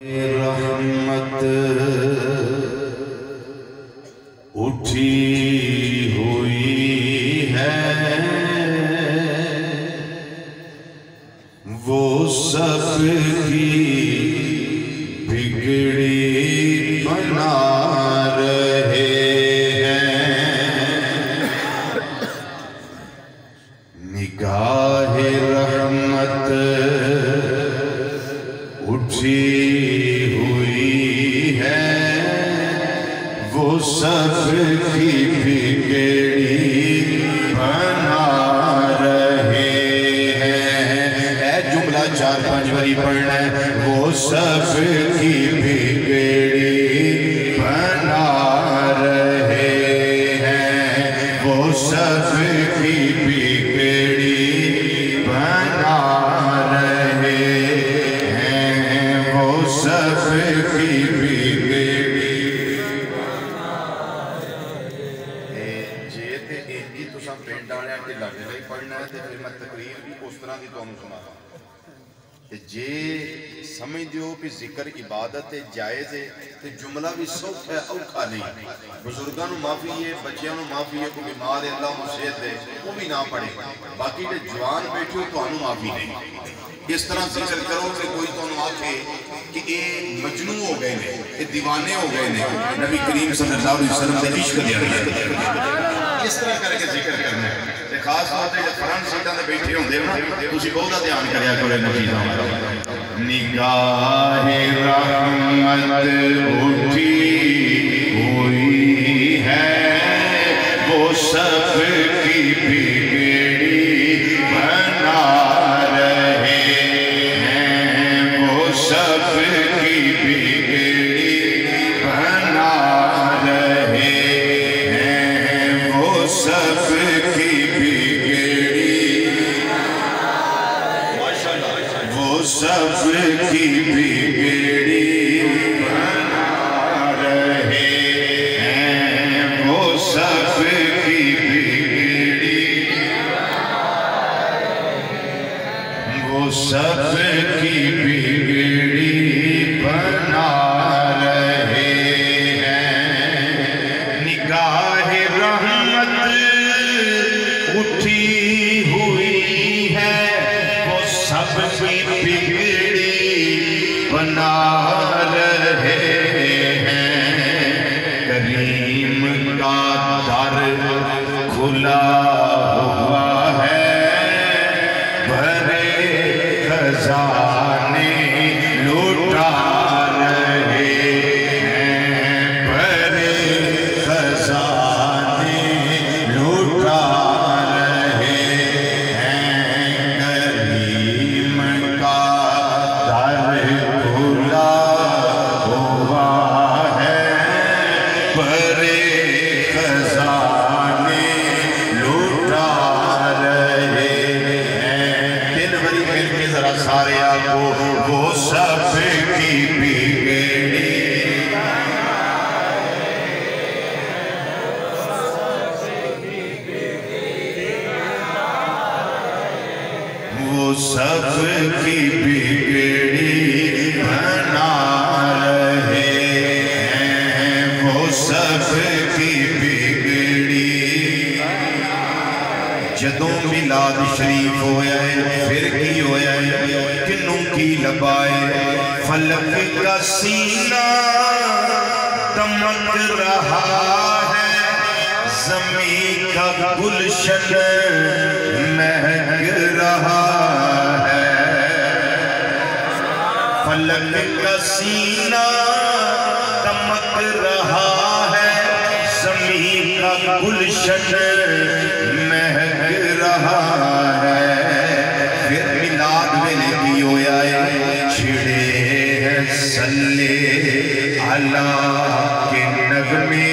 رحمت اٹھی ہوئی ہے وہ سب کی بگڑی بنا رہے ہیں نگاہ رحمت اٹھی ہوئی ہے وہ سب کی بگڑی بنا رہے ہیں اے جملہ 4-5 باری پڑھنا ہے وہ سب کی بگڑی بنا رہے ہیں وہ سب کی بگڑی بنا رہے ہیں وہ سب کی بگڑی جے تے ایک تو سب پینٹ آنے کے لگے لئی پڑھنا ہے تے پھر میں تقریر بھی اس طرح دی تو سنا رہا جے سمجھ دیو کہ ذکر عبادت جائز ہے تے جملہ بھی سوکھ ہے اوکھا نہیں بزرگاں نو معافی ہے بچیاں نو معافی ہے کوئی بیمار ہے اللہ مصیحت ہے وہ بھی نہ پڑھے باقی تے جوان بیٹھے ہو تو انو معافی نہیں اس طرح ذکر کرو کہ کوئی تو انو آکھے کہ اے مجنون ہو گئے نے اے دیوانے ہو گئے نے نبی کریم صلی اللہ علیہ وسلم دے عشق دیا گیا اس طرح کر کے ذکر کرنا ہے تے خاص بات ہے کہ فرنٹ سیٹاں تے بیٹھے ہوندے نا تسی بہت دھیان کریا کرو ان چیزاں نگاہ رحمت اٹھی ہوئی ہے وہ سب کی بگڑی بنا رہے ہیں وہ سب کی بگڑی بنا رہے ہیں وہ سب کی بگڑی وہ سب کی بگڑی بنا رہے ہیں وہ سب کی بگڑی وہ سب کی بگڑی بنا رہے ہیں نگاہ رحمت اٹھی ہوئی ہے وہ سب کی بگڑی بنا رہے ہیں کریم کا در کھلا ہوا ہے بھرے خزانے لوٹا رہے ہیں بھرے خزانے لوٹا رہے ہیں کریم کا در کھلا ہوا ہے بھرے خزانے لوٹا رہے ہیں دل بری مل کے ذرا سارے آگو وہ سب کی بگڑی وہ سب کی بگڑی بنا رہے ہیں وہ سب کی بگڑی جدوں میلاد شریف ہویا ہے پھر کی ہویا ہے کنوں کی لبائے فلک کا سینہ دمک رہا ہے زمین کا گلشن مہک رہا ہے فلک کا سینہ دمک رہا ہے زمین کا گلشن مہک رہا ہے پھر میلاد میں کی ہویا ہے چھڑے ہیں صلی اللہ کے نغمے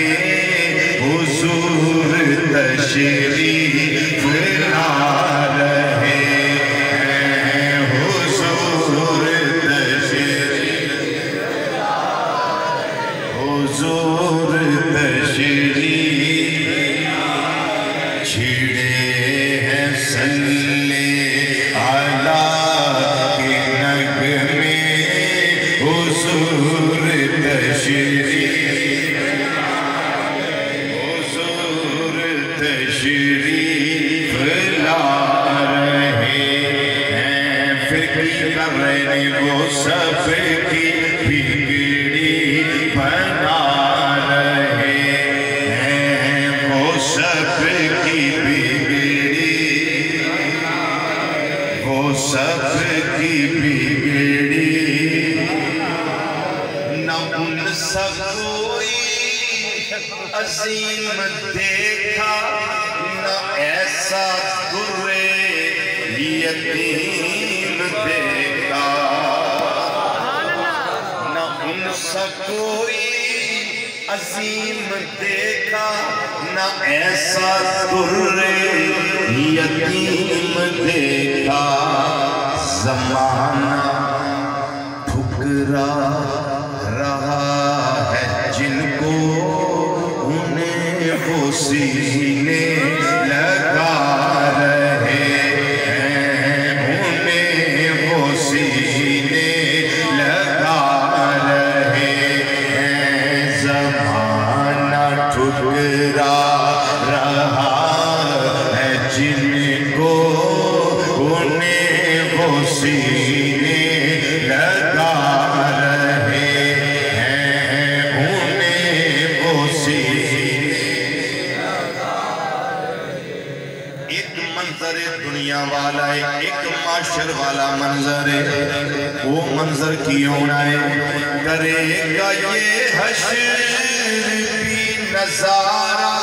حضور تشریف لا رہے ہیں حضور تشریف حضور تشریف چھڑے ہیں صلی اللہ کے نغمے حضور حضور تشریف حضور تشریف لا رہے ہیں فکر کر رہے ہیں وہ سب کی بگڑی بنا رہے ہیں وہ سب کی بگڑی وہ سب کی بگڑی نہ ان سب کوئی عظیم دیکھا نہ ایسا در یتیم دیکھا نہ ان سب کوئی عظیم دیکھا نہ ایسا در یتیم دیکھا زمانہ ٹھکرا رہا ہے جن کو انہیں وہ سینے لگا رہے ہیں انہیں وہ سینے لگا رہے ہیں زمانہ ٹھکرا رہا ہے جن کو انہیں وہ سینے لگا رہے ہیں انہیں وہ سینے لگا رہے ایک منظر دنیا والا ہے ایک معاشر والا منظر ہے وہ منظر کیوں نہ ہے کرے گا یہ حشر بھی نظارہ